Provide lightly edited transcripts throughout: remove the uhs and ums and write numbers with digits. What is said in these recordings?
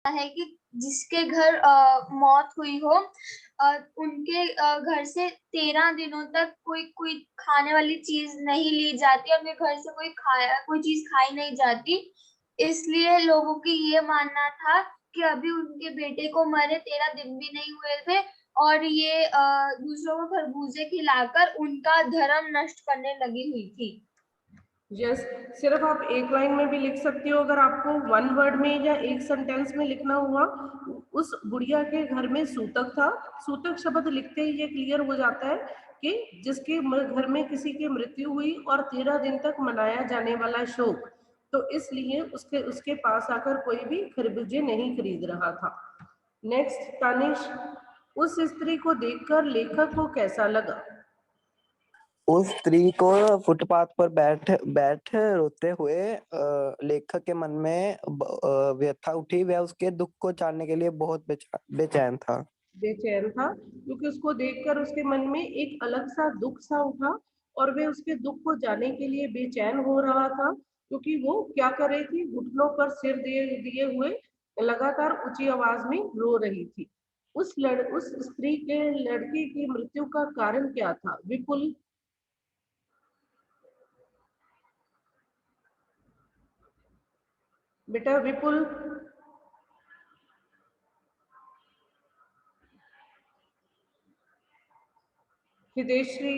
है कि जिसके घर मौत हुई हो, उनके घर से 13 दिनों तक कोई कोई खाने वाली चीज नहीं ली जाती, उनके घर से कोई चीज खाई नहीं जाती। इसलिए लोगों की ये मानना था कि अभी उनके बेटे को मरे 13 दिन भी नहीं हुए थे, और ये दूसरों को खरबूजे खिलाकर उनका धर्म नष्ट करने लगी हुई थी। यस, सिर्फ आप एक लाइन में भी लिख सकती हो। अगर आपको वन वर्ड में या एक सेंटेंस में लिखना हुआ, उस बुढ़िया के घर में सूतक था। सूतक शब्द लिखते ही ये क्लियर हो जाता है कि जिसके घर में किसी की मृत्यु हुई और 13 दिन तक मनाया जाने वाला शोक, तो इसलिए उसके पास आकर कोई भी खरबूजे नहीं खरीद रहा था। नेक्स्ट तानिश, उस स्त्री को देखकर लेखक को कैसा लगा? उस स्त्री को फुटपाथ पर बैठ बैठ रोते हुए लेखक के मन में व्यथा उठी। वह उसके दुख को जानने के लिए बहुत बेचैन था। बेचैन था क्योंकि उसको देखकर उसके मन में एक अलग सा दुख सा उठा, और वे उसके दुख को जानने के लिए बेचैन हो रहा था, क्योंकि वो क्या कर रही थी, घुटनों पर सिर दिए दिए हुए लगातार ऊंची आवाज में रो रही थी। उस स्त्री के लड़के की मृत्यु का कारण क्या था? विपुल। बेटा Vipul. Hideshree.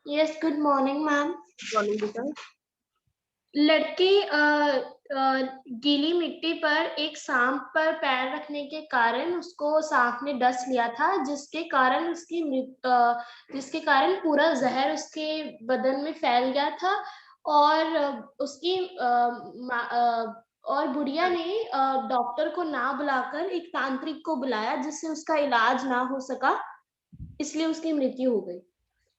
Yes, good morning ma'am. Morning बेटा। लड़की गीली मिट्टी पर एक सांप पर पैर रखने के कारण उसको सांप ने डस लिया था, जिसके कारण पूरा जहर उसके बदन में फैल गया था, और और बुढ़िया ने डॉक्टर को ना बुलाकर एक तांत्रिक को बुलाया, जिससे उसका इलाज ना हो सका, इसलिए उसकी मृत्यु हो गई।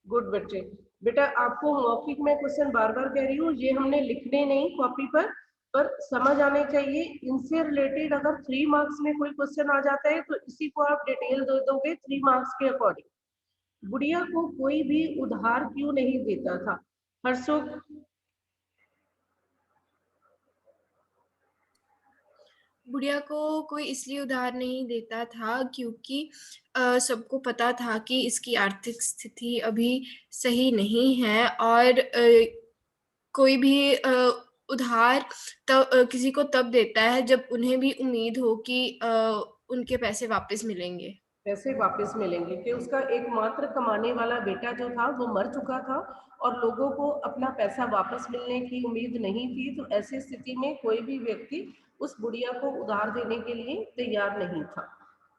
गुड बच्चे। बेटा आपको मौखिक में क्वेश्चन बार बार कह रही हूँ, ये हमने लिखने नहीं कॉपी पर समझ आने चाहिए। इनसे रिलेटेड अगर 3 मार्क्स में कोई क्वेश्चन आ जाता है तो इसी को आप डिटेल दे दोगे 3 मार्क्स के अकॉर्डिंग। बुढ़िया को कोई भी उधार क्यों नहीं देता था? हर्षुख। बुढ़िया को कोई इसलिए उधार नहीं देता था क्योंकि सबको पता था कि इसकी आर्थिक स्थिति अभी सही नहीं है, और कोई भी उधार किसी को तब देता है जब उन्हें भी उम्मीद हो कि उनके पैसे वापस मिलेंगे। पैसे वापस मिलेंगे कि उसका एकमात्र कमाने वाला बेटा जो था वो मर चुका था और लोगों को अपना पैसा वापस मिलने की उम्मीद नहीं थी, तो ऐसी स्थिति में कोई भी व्यक्ति उस बुढ़िया को उधार देने के लिए तैयार नहीं था।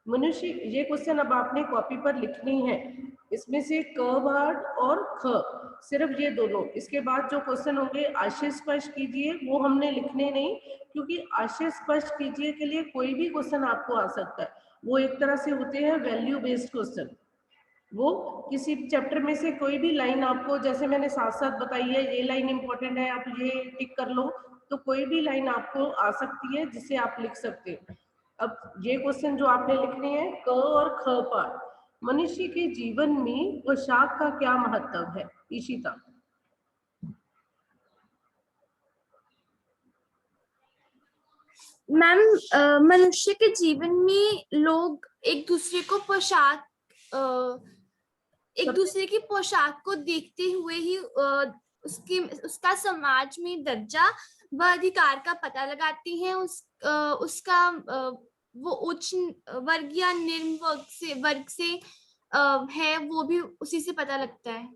मनुष्य, ये क्वेश्चन अब आपने कॉपी पर लिखनी है। इसमें से क वर्ड और ख, सिर्फ ये दोनों। इसके बाद जो क्वेश्चन होंगे आशय स्पष्ट कीजिए, वो हमने लिखने नहीं, क्योंकि आशय स्पष्ट कीजिए के लिए कोई भी क्वेश्चन आपको आ सकता है। वो एक तरह से होते हैं वैल्यू बेस्ड क्वेश्चन। वो किसी चैप्टर में से कोई भी लाइन आपको, जैसे मैंने साथ साथ बताई है, ये लाइन इंपॉर्टेंट है, आप ये टिक कर लो, तो कोई भी लाइन आपको आ सकती है जिसे आप लिख सकते हो। अब ये क्वेश्चन जो आपने लिखने हैं क और ख पार्ट। मनुष्य के जीवन में पोशाक का क्या महत्व है? ईशिता। मैम, मनुष्य के जीवन में लोग एक दूसरे की पोशाक को देखते हुए ही उसका समाज में दर्जा व अधिकार का पता लगाते हैं। उसका वो उच्च वर्ग या निम्न वर्ग से है, वो भी उसी से पता लगता है।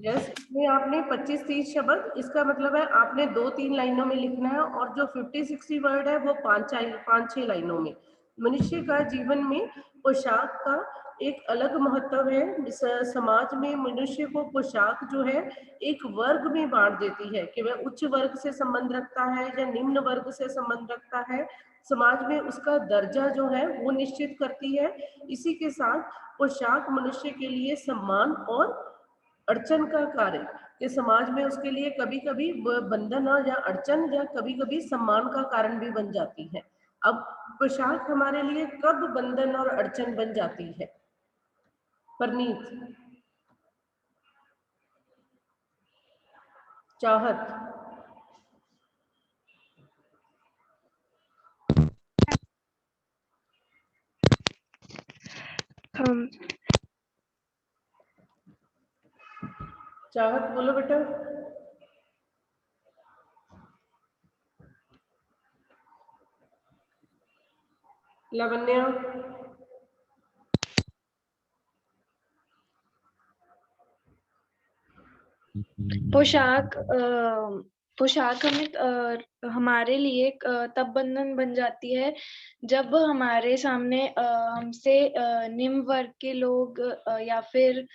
यस, इसमें आपने 25-30 शब्द, इसका मतलब है आपने 2-3 लाइनों में लिखना है, और जो 50-60 वर्ड है वो 5-6 लाइनों में। मनुष्य का जीवन में पोशाक का एक अलग महत्व है। समाज में मनुष्य को पोशाक जो है एक वर्ग में बांट देती है कि वह उच्च वर्ग से संबंध रखता है या निम्न वर्ग से संबंध रखता है। समाज में उसका दर्जा जो है वो निश्चित करती है। इसी के साथ पोशाक मनुष्य के लिए सम्मान और अड़चन का कार्य, कि समाज में उसके लिए कभी कभी बंधन या अड़चन या कभी कभी सम्मान का कारण भी बन जाती है। अब पोशाक हमारे लिए कब बंधन और अड़चन बन जाती है? परनीत। चाहत। चाहत बोलो बेटा। लावण्या। पोशाक हमें हमारे लिए तब बंधन बन जाती है जब हमारे सामने हमसे निम्न वर्ग के लोग या फिर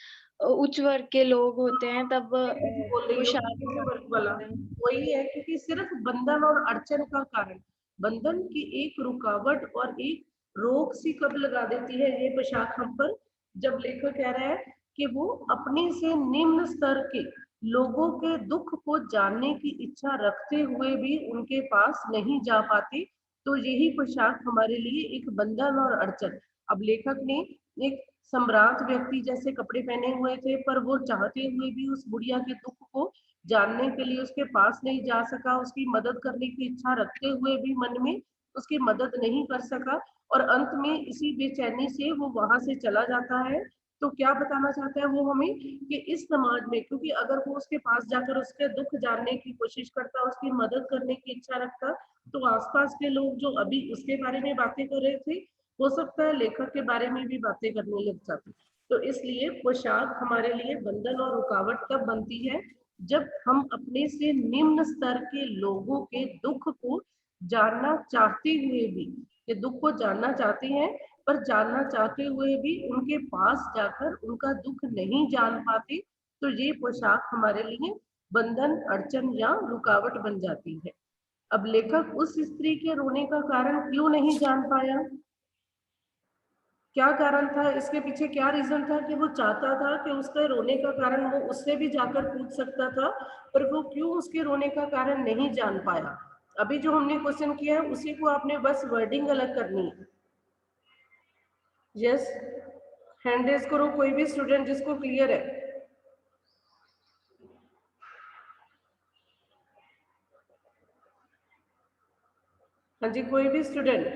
उच्च वर्ग के लोग होते हैं, तब बोल रही हो किसी वर्ग वाला वही है, क्योंकि सिर्फ बंधन और अड़चन का कारण, बंधन की एक रुकावट और एक रोक सी कब लगा देती है ये पोशाक हम पर, जब लेखक कह रहा है कि वो अपने से निम्न स्तर के लोगों के दुख को जानने की इच्छा रखते हुए भी उनके पास नहीं जा पाते। तो यही पोशाक हमारे लिए एक बंधन और अड़चन। अब लेखक ने एक सम्राट व्यक्ति जैसे कपड़े पहने हुए थे, पर वो चाहते हुए भी उस बुढ़िया के दुख को जानने के लिए उसके पास नहीं जा सका, उसकी मदद करने की इच्छा रखते हुए भी मन में उसकी मदद नहीं कर सका, और अंत में इसी बेचैनी से वो वहां से चला जाता है। तो क्या बताना चाहता है वो हमें कि इस समाज में, क्योंकि अगर वो उसके पास जाकर उसके दुख जानने की कोशिश करता, उसकी मदद करने की इच्छा रखता, तो आसपास के लोग जो अभी उसके बारे में बातें कर रहे थे, हो सकता है लेखक के बारे में भी बातें करने लग जाते। तो इसलिए पोशाक हमारे लिए बंधन और रुकावट तब बनती है जब हम अपने से निम्न स्तर के लोगों के दुख को जानना चाहते हुए भी, ये दुख को जानना चाहते हैं पर जानना चाहते हुए भी उनके पास जाकर उनका दुख नहीं जान पाते, तो ये पोशाक हमारे लिए बंधन, अड़चन या रुकावट बन जाती है। अब लेखक उस स्त्री के रोने का कारण क्यों नहीं जान पाया? क्या कारण था इसके पीछे? क्या रीजन था कि वो चाहता था कि उसके रोने का कारण वो उससे भी जाकर पूछ सकता था, पर वो क्यों उसके रोने का कारण नहीं जान पाया? अभी जो हमने क्वेश्चन किया है उसी को आपने बस वर्डिंग अलग करनी है। यस, हैंड रेज करो कोई भी स्टूडेंट जिसको क्लियर है। हाँ जी, कोई भी स्टूडेंट।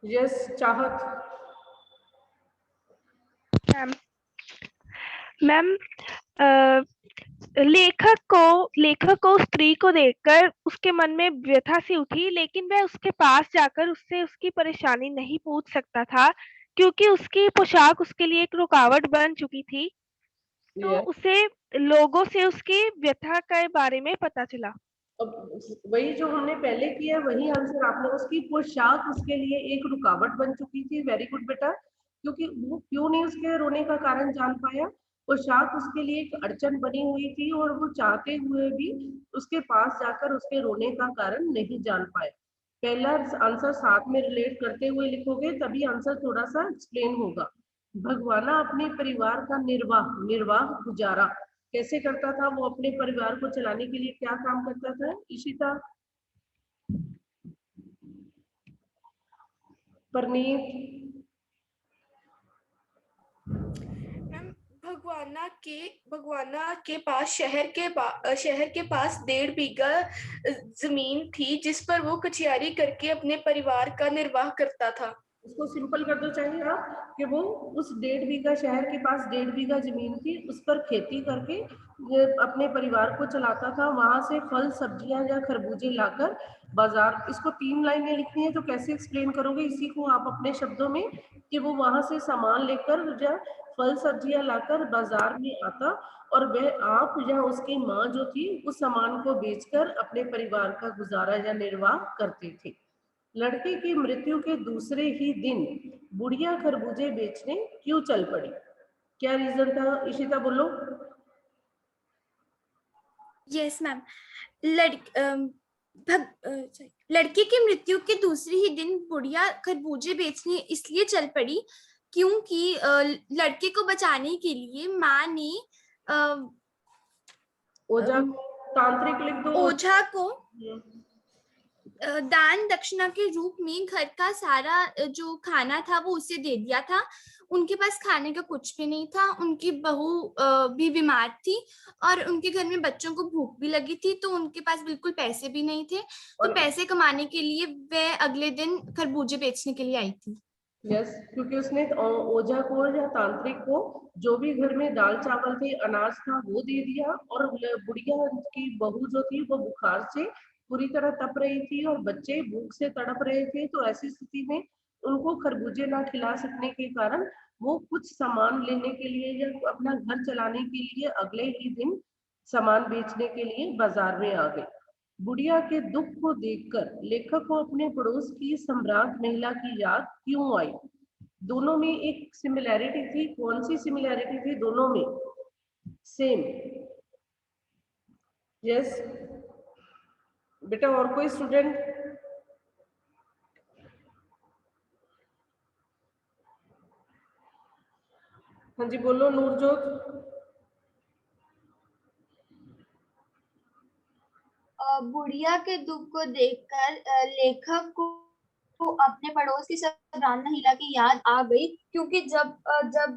यस, चाहत। मैम, लेखक को स्त्री को देखकर उसके मन में व्यथा सी उठी, लेकिन वह उसके पास जाकर उससे उसकी परेशानी नहीं पूछ सकता था क्योंकि उसकी पोशाक उसके लिए एक रुकावट बन चुकी थी। तो उसे लोगों से उसकी व्यथा के बारे में पता चला। अब वही जो हमने पहले किया वही आंसर आपने, उसकी पोशाक उसके लिए एक रुकावट बन चुकी थी। वेरी गुड बेटा, क्योंकि वो क्यों नहीं उसके रोने का कारण जान पाया? पोशाक उसके लिए एक अड़चन बनी हुई थी और वो चाहते हुए भी उसके पास जाकर उसके रोने का कारण नहीं जान पाए। पहला आंसर साथ में रिलेट करते हुए लिखोगे तभी आंसर थोड़ा सा एक्सप्लेन होगा। भगवाना अपने परिवार का निर्वाह गुजारा कैसे करता था? वो अपने परिवार को चलाने के लिए क्या काम करता था? इशिता, परनीत। भगवाना के पास शहर के पास 1.5 बीघा जमीन थी जिस पर वो कचियारी करके अपने परिवार का निर्वाह करता था। इसको सिंपल कर दो चाहिए आप कि वो उस 1.5 बीघा, शहर के पास 1.5 बीघा जमीन थी, उस पर खेती करके अपने परिवार को चलाता था। वहां से फल सब्जियां या खरबूजे लाकर बाजार, इसको 3 लाइनें लिखनी है तो कैसे एक्सप्लेन करोगे इसी को आप अपने शब्दों में, कि वो वहां से सामान लेकर या फल सब्जियां लाकर बाजार में आता और वह आप या उसकी माँ जो थी उस सामान को बेचकर अपने परिवार का गुजारा या निर्वाह करते थे। लड़के की मृत्यु के दूसरे ही दिन बुढ़िया खरबूजे बेचने क्यों चल पड़ी? क्या रीजन था? इशिता बोलो। यस मैम, लड़के की मृत्यु के दूसरे ही दिन बुढ़िया खरबूजे बेचने इसलिए चल पड़ी क्योंकि लड़के को बचाने के लिए माँ ने ओझा तांत्रिक लिख दो। ओझा को दान दक्षिणा के रूप में घर का सारा जो खाना था वो उसे दे दिया था। उनके पास खाने का कुछ भी नहीं था, उनकी बहू भी बीमार थी और उनके घर में बच्चों को भूख भी लगी थी, तो उनके पास बिल्कुल पैसे भी नहीं थे। तो पैसे कमाने के लिए वे अगले दिन खरबूजे बेचने के लिए आई थी। यस, क्योंकि उसने ओझा को या तांत्रिक को जो भी घर में दाल चावल थे, अनाज था, वो दे दिया, और बुढ़िया की बहू जो थी वो बुखार से पूरी तरह तप रही थी और बच्चे भूख से तड़प रहे थे। तो ऐसी स्थिति में उनको खरबूजे ना खिला सकने के कारण वो कुछ सामान लेने के लिए या अपना घर चलाने के लिए अगले ही दिन सामान बेचने के लिए बाजार में आ गई। बुढ़िया के दुख को देखकर लेखक को अपने पड़ोस की सम्राट महिला की याद क्यों आई? दोनों में एक सिमिलैरिटी थी। कौन सी सिमिलैरिटी थी दोनों में? सेम। यस बेटा, और कोई स्टूडेंट? हाँ जी बोलो नूरजोत। बुढ़िया के दुख को देखकर लेखक को अपने पड़ोस की सम्राट महिला की याद आ गई, क्योंकि जब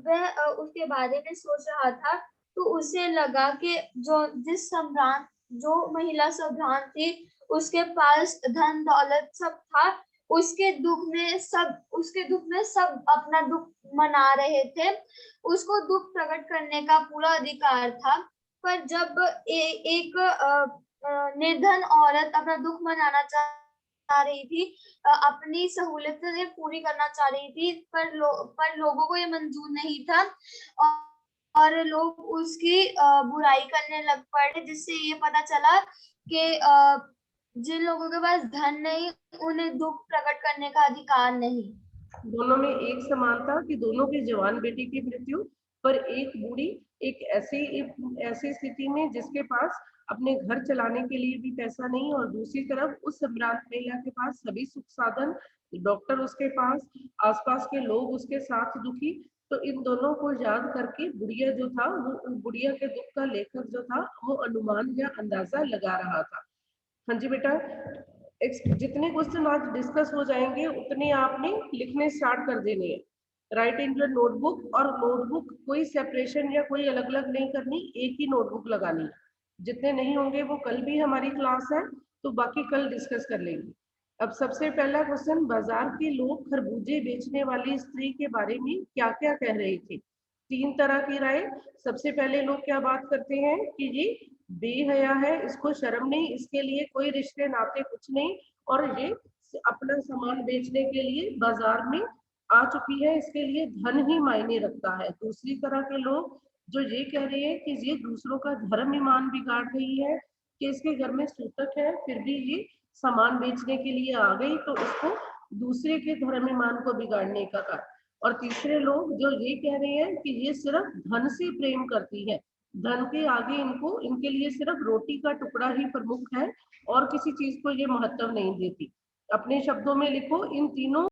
वह उसके बारे में सोच रहा था तो उसे लगा कि जो महिला सम्राट थी उसके पास धन दौलत सब था, उसके दुख में सब अपना दुख मना रहे थे, उसको दुख प्रकट करने का पूरा अधिकार था। पर जब एक निर्धन औरत अपना दुख मनाना चाह रही थी, अपनी सहूलियतें पूरी करना चाह रही थी, पर लोगों को ये मंजूर नहीं था और लोग उसकी बुराई करने लग पड़े, जिससे ये पता चला कि जिन लोगों के पास धन नहीं उन्हें दुख प्रकट करने का अधिकार नहीं। दोनों में एक समान था कि दोनों के जवान बेटे की मृत्यु, पर एक बूढ़ी एक ऐसी स्थिति में जिसके पास अपने घर चलाने के लिए भी पैसा नहीं, और दूसरी तरफ उस सम्राट महिला के पास सभी सुख साधन, डॉक्टर उसके पास, आसपास के लोग उसके साथ दुखी। तो इन दोनों को याद करके बुढ़िया जो था वो बुढ़िया के दुख का लेखक जो था वो अनुमान या अंदाजा लगा रहा था। हाँ जी बेटा, जितने क्वेश्चन आज डिस्कस हो जाएंगे उतने आपने लिखने स्टार्ट कर देने हैं। राइट इन योर नोटबुक, और नोटबुक कोई सेपरेशन या कोई अलग अलग नहीं करनी, एक ही नोटबुक लगानी। जितने नहीं होंगे वो कल भी हमारी क्लास है, तो बाकी कल डिस्कस कर लेंगे। अब सबसे पहला क्वेश्चन, बाजार के लोग खरबूजे बेचने वाली स्त्री के बारे में क्या क्या कह रहे थे? 3 तरह की राय। सबसे पहले लोग क्या बात करते हैं कि ये बेहया है, इसको शर्म नहीं, इसके लिए कोई रिश्ते नाते कुछ नहीं, और ये अपना सामान बेचने के लिए बाजार में आ चुकी है, इसके लिए धन ही मायने रखता है। दूसरी तरह के लोग जो ये कह रहे हैं कि ये दूसरों का धर्म ईमान बिगाड़ रही है, कि इसके घर में सूतक है फिर भी ये सामान बेचने के लिए आ गई, तो इसको दूसरे के धर्म ईमान को बिगाड़ने का कारण। और तीसरे लोग जो ये कह रहे हैं कि ये सिर्फ धन से प्रेम करती है, धन के आगे इनके लिए सिर्फ रोटी का टुकड़ा ही प्रमुख है और किसी चीज को ये महत्व नहीं देती। अपने शब्दों में लिखो इन तीनों